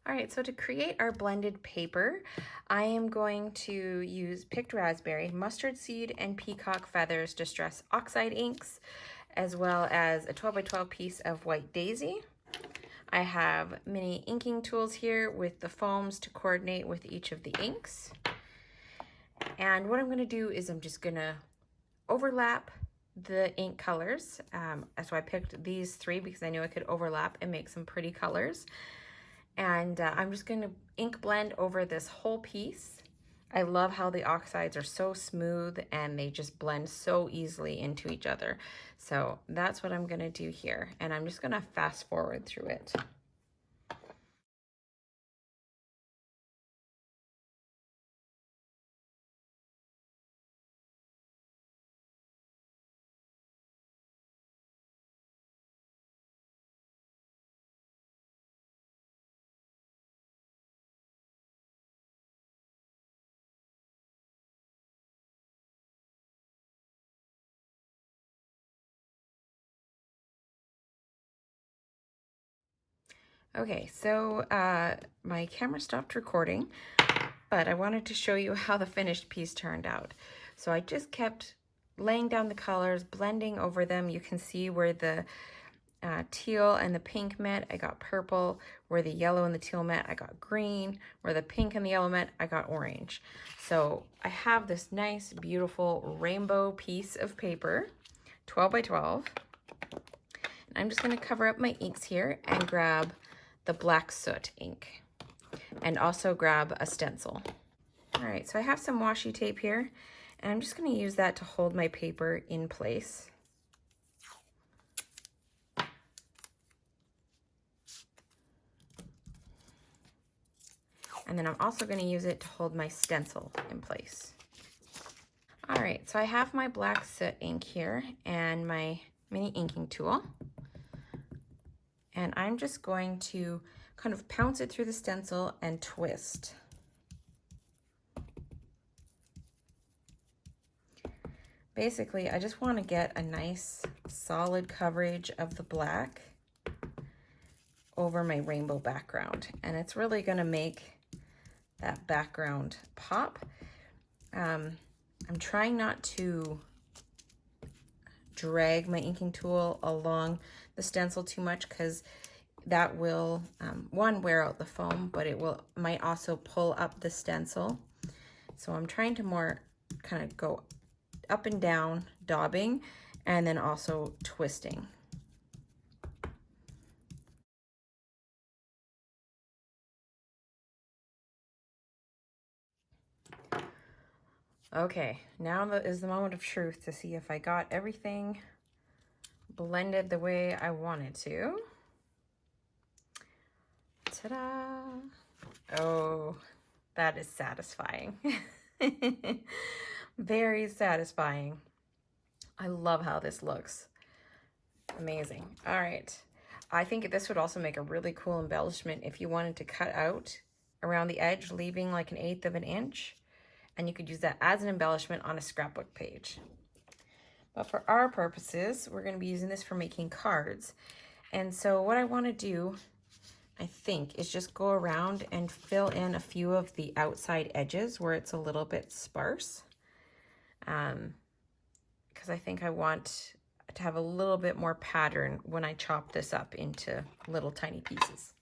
All right, so to create our blended paper, I am going to use Picked Raspberry, Mustard Seed, and Peacock Feathers Distress Oxide inks, as well as a 12 by 12 piece of White Daisy. I have mini inking tools here with the foams to coordinate with each of the inks. And what I'm going to do is I'm just going to overlap the ink colors. So I picked these three because I knew I could overlap and make some pretty colors. And I'm just going to ink blend over this whole piece. I love how the oxides are so smooth and they just blend so easily into each other. So that's what I'm going to do here. And I'm just going to fast forward through it. Okay, so my camera stopped recording, but I wanted to show you how the finished piece turned out. So I just kept laying down the colors, blending over them. You can see where the teal and the pink met, I got purple. Where the yellow and the teal met, I got green. Where the pink and the yellow met, I got orange. So I have this nice, beautiful rainbow piece of paper, 12 by 12. And I'm just gonna cover up my inks here and grab the black soot ink and also grab a stencil. All right, so I have some washi tape here and I'm just going to use that to hold my paper in place. And then I'm also going to use it to hold my stencil in place. All right, so I have my black soot ink here and my mini inking tool. And I'm just going to kind of pounce it through the stencil and twist. Basically, I just want to get a nice solid coverage of the black over my rainbow background. And it's really going to make that background pop. I'm trying not to drag my inking tool along the stencil too much because that will, one, wear out the foam, but it might also pull up the stencil. So I'm trying to more kind of go up and down, daubing, and then also twisting. Okay, now is the moment of truth to see if I got everything blended the way I wanted to. Ta-da! Oh, that is satisfying. Very satisfying. I love how this looks. Amazing. All right. I think this would also make a really cool embellishment if you wanted to cut out around the edge, leaving like 1/8 of an inch. And you could use that as an embellishment on a scrapbook page. But for our purposes, we're going to be using this for making cards. And so what I want to do, I think, is just go around and fill in a few of the outside edges where it's a little bit sparse. Because I think I want to have a little bit more pattern when I chop this up into little tiny pieces.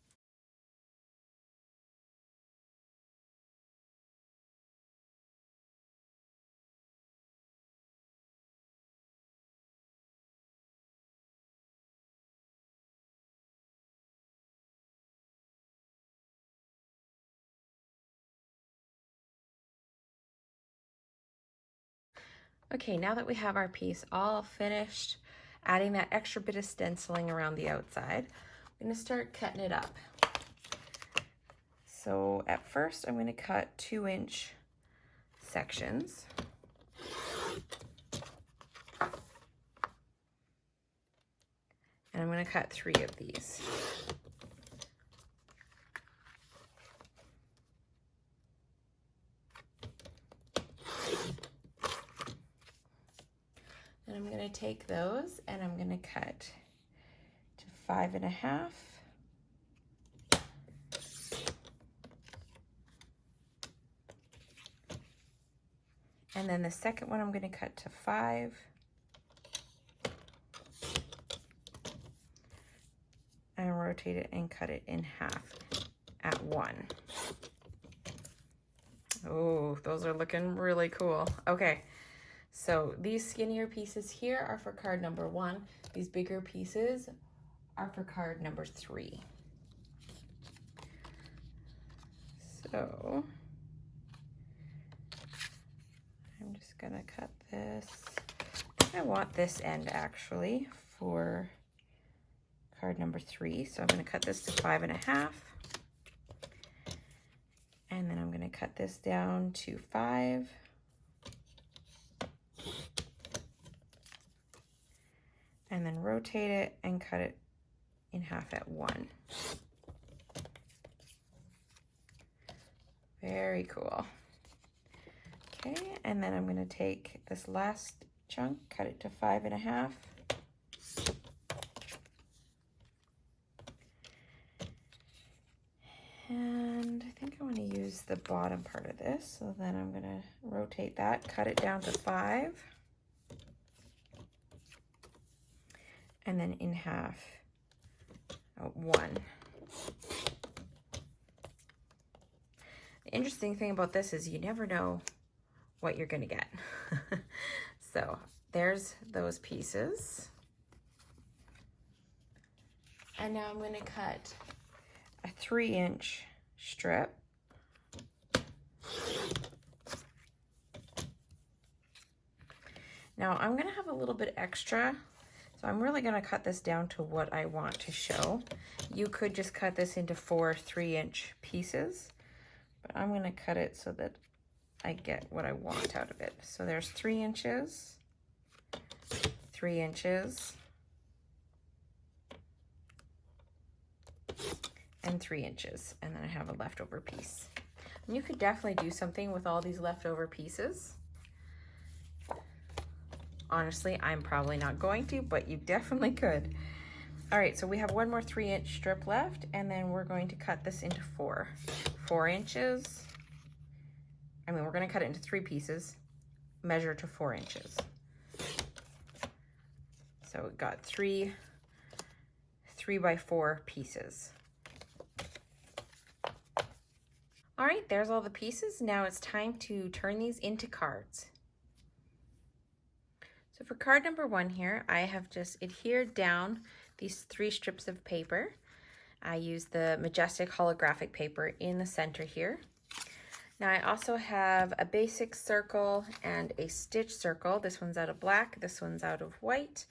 Okay, now that we have our piece all finished, adding that extra bit of stenciling around the outside, I'm going to start cutting it up. So at first I'm going to cut 2-inch sections. And I'm going to cut 3 of these. And I'm going to take those and I'm going to cut to 5.5 And then the second one I'm going to cut to 5. And rotate it and cut it in half at 1. Oh, those are looking really cool. Okay, so these skinnier pieces here are for card number 1. These bigger pieces are for card number 3. So I'm just gonna cut this. I want this end actually for card number 3. So I'm gonna cut this to 5.5. And then I'm going to cut this down to 5. And then rotate it and cut it in half at 1. Very cool. Okay, and then I'm going to take this last chunk, cut it to 5.5. And I think I want to use the bottom part of this, so then I'm going to rotate that, cut it down to 5, and then in half at 1. The interesting thing about this is you never know what you're going to get. So there's those pieces. And now I'm going to cut a 3-inch strip. Now I'm going to have a little bit extra, so I'm really going to cut this down to what I want to show. You could just cut this into 4 3-inch pieces, but I'm going to cut it so that I get what I want out of it. So there's 3 inches, 3 inches, and 3 inches, and then I have a leftover piece. And you could definitely do something with all these leftover pieces. Honestly, I'm probably not going to, but you definitely could. All right, so we have one more 3-inch strip left, and then we're going to cut this into 4 inches. I mean, we're going to cut it into 3 pieces, measure to 4 inches. So we've got 3 by 4 pieces. All right, there's all the pieces. Now it's time to turn these into cards. So for card number 1 here, I have just adhered down these 3 strips of paper. I used the Majestic holographic paper in the center here. Now I also have a basic circle and a stitch circle. This one's out of black, this one's out of white.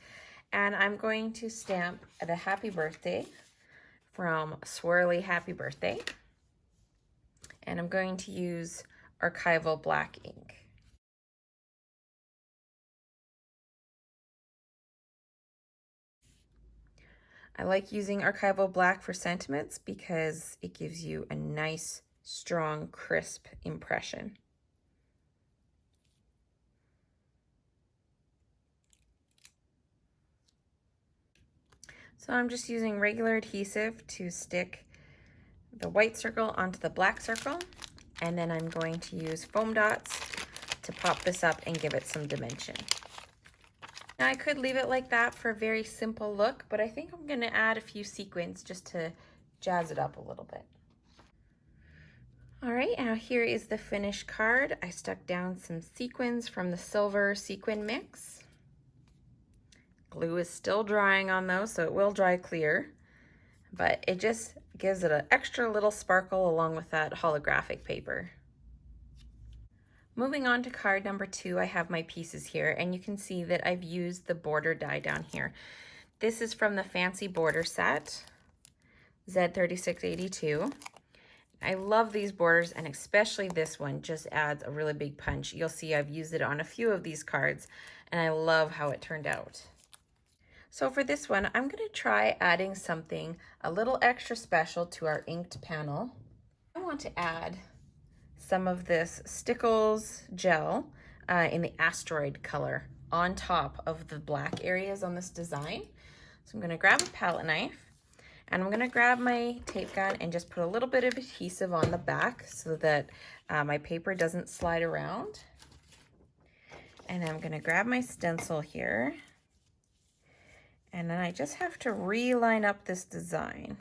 And I'm going to stamp the happy birthday from Swirly Happy Birthday. And I'm going to use Archival black ink. I like using Archival black for sentiments because it gives you a nice, strong, crisp impression. So I'm just using regular adhesive to stick the white circle onto the black circle, and then I'm going to use foam dots to pop this up and give it some dimension. Now I could leave it like that for a very simple look, but I think I'm going to add a few sequins just to jazz it up a little bit. All right, now here is the finished card. I stuck down some sequins from the silver sequin mix. Glue is still drying on those, so it will dry clear, but it just gives it an extra little sparkle along with that holographic paper. Moving on to card number 2, I have my pieces here, and you can see that I've used the border die down here. This is from the Fancy Border set, Z3682. I love these borders, and especially this one just adds a really big punch. You'll see I've used it on a few of these cards, and I love how it turned out. So for this one, I'm going to try adding something a little extra special to our inked panel. I want to add some of this Stickles gel in the Asteroid color on top of the black areas on this design. So I'm going to grab a palette knife, and I'm going to grab my tape gun and just put a little bit of adhesive on the back so that my paper doesn't slide around. And I'm gonna grab my stencil here. And then I just have to reline up this design.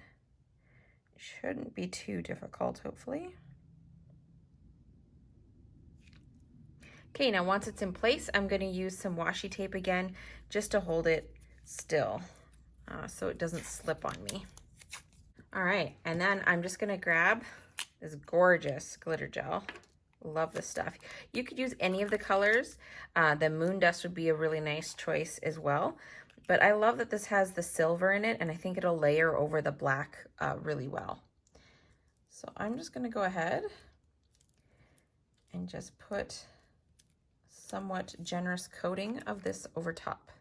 Shouldn't be too difficult, hopefully. Okay, now once it's in place, I'm gonna use some washi tape again just to hold it still so it doesn't slip on me. All right, and then I'm just gonna grab this gorgeous glitter gel. Love this stuff. You could use any of the colors. The moon dust would be a really nice choice as well. But I love that this has the silver in it, and I think it'll layer over the black really well. So I'm just gonna go ahead and just put somewhat generous coating of this over top.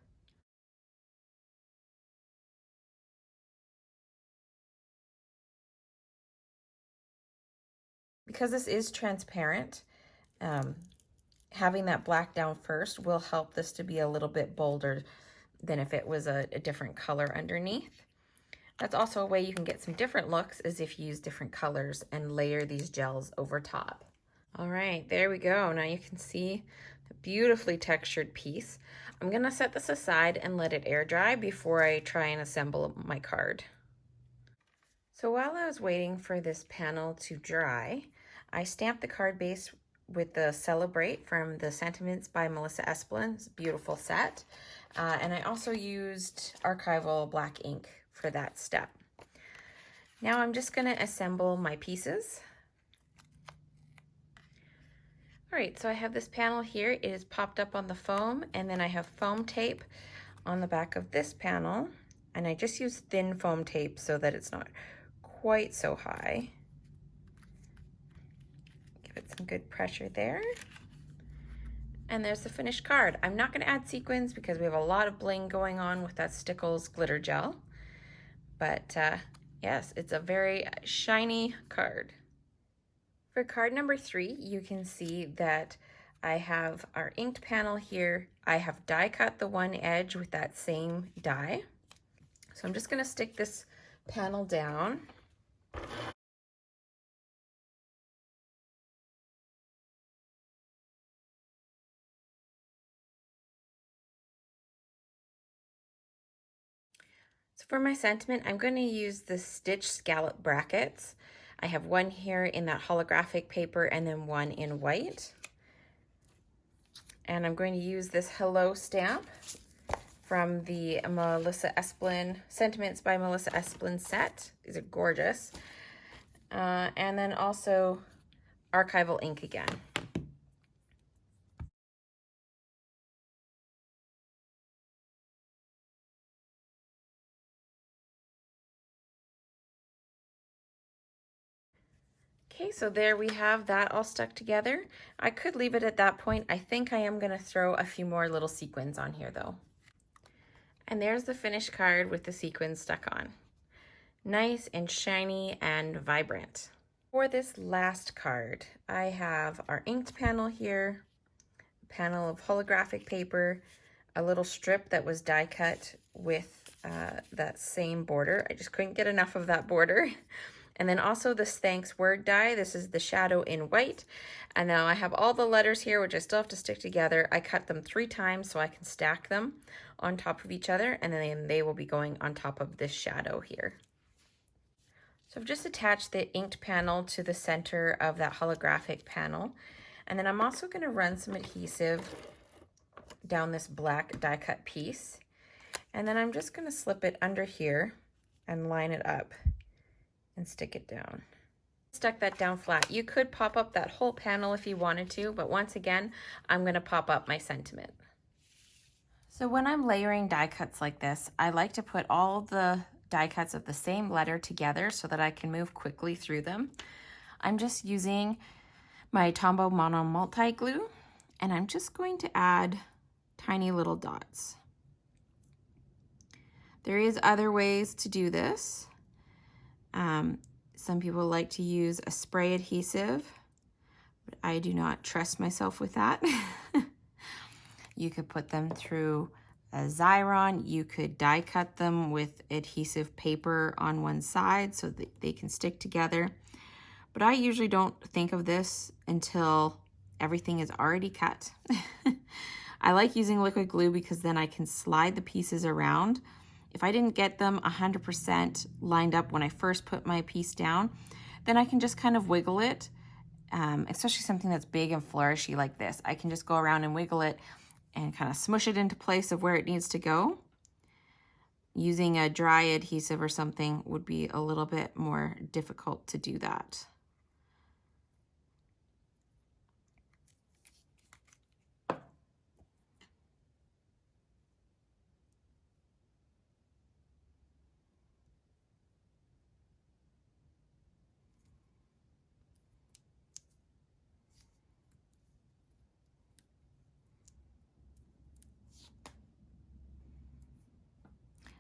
Because this is transparent, having that black down first will help this to be a little bit bolder than if it was a different color underneath. That's also a way you can get some different looks, is if you use different colors and layer these gels over top. All right, there we go. Now you can see the beautifully textured piece. I'm gonna set this aside and let it air dry before I try and assemble my card. So while I was waiting for this panel to dry, I stamped the card base with the Celebrate from the Sentiments by Melissa Esplin. It's a beautiful set. And I also used Archival black ink for that step. Now I'm just gonna assemble my pieces. All right, so I have this panel here. It is popped up on the foam, and then I have foam tape on the back of this panel. And I just use thin foam tape so that it's not quite so high. Give it some good pressure there. And there's the finished card. I'm not gonna add sequins because we have a lot of bling going on with that Stickles glitter gel. But yes, it's a very shiny card. For card number 3, you can see that I have our inked panel here. I have die cut the one edge with that same die. So I'm just gonna stick this panel down. So for my sentiment, I'm going to use the stitch scallop brackets. I have one here in that holographic paper and then one in white. And I'm going to use this Hello stamp from the Melissa Esplin, Sentiments by Melissa Esplin set. These are gorgeous. And then also Archival ink again. Okay, so there we have that all stuck together. I could leave it at that point. I think I am gonna throw a few more little sequins on here though. And there's the finished card with the sequins stuck on. Nice and shiny and vibrant. For this last card, I have our inked panel here, a panel of holographic paper, a little strip that was die cut with that same border. I just couldn't get enough of that border. And then also this thanks word die. This is the shadow in white. And now I have all the letters here, which I still have to stick together. I cut them 3 times so I can stack them on top of each other, and then they will be going on top of this shadow here. So I've just attached the inked panel to the center of that holographic panel. And then I'm also gonna run some adhesive down this black die cut piece. And then I'm just gonna slip it under here and line it up and stick it down. Stuck that down flat. You could pop up that whole panel if you wanted to, but once again, I'm gonna pop up my sentiment. So when I'm layering die cuts like this, I like to put all the die cuts of the same letter together so that I can move quickly through them. I'm just using my Tombow Mono Multi Glue, and I'm just going to add tiny little dots. There is other ways to do this. Some people like to use a spray adhesive, but I do not trust myself with that. You could put them through a Xyron. You could die cut them with adhesive paper on one side so that they can stick together. But I usually don't think of this until everything is already cut. I like using liquid glue because then I can slide the pieces around. If I didn't get them 100% lined up when I first put my piece down, then I can just kind of wiggle it, especially something that's big and flourishy like this. I can just go around and wiggle it and kind of smush it into place of where it needs to go. Using a dry adhesive or something would be a little bit more difficult to do that.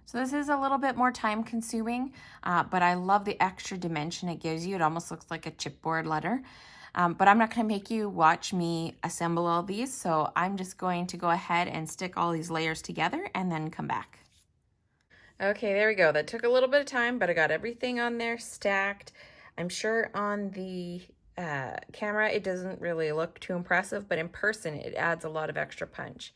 So this is a little bit more time consuming, but I love the extra dimension it gives you. It almost looks like a chipboard letter. But I'm not going to make you watch me assemble all these, so I'm just going to go ahead and stick all these layers together and then come back. Okay, there we go. That took a little bit of time, but I got everything on there stacked. I'm sure on the camera it doesn't really look too impressive, but in person it adds a lot of extra punch.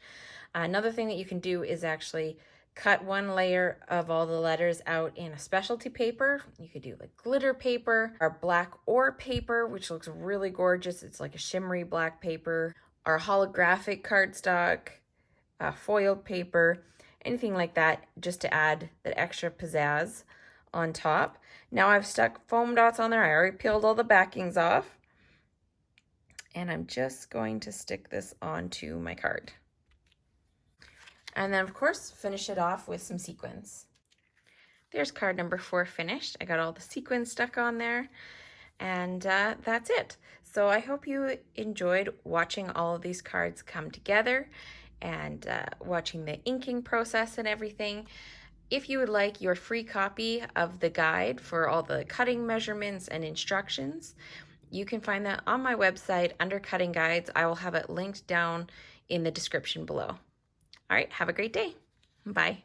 Another thing that you can do is actually cut one layer of all the letters out in a specialty paper. You could do like glitter paper or black ore paper, which looks really gorgeous. It's like a shimmery black paper, or holographic cardstock, foiled paper, anything like that, just to add that extra pizzazz on top. Now I've stuck foam dots on there. I already peeled all the backings off. And I'm just going to stick this onto my card. And then, of course, finish it off with some sequins. There's card number 4 finished. I got all the sequins stuck on there, and that's it. So I hope you enjoyed watching all of these cards come together and watching the inking process and everything. If you would like your free copy of the guide for all the cutting measurements and instructions, you can find that on my website under cutting guides. I will have it linked down in the description below. All right, have a great day. Bye.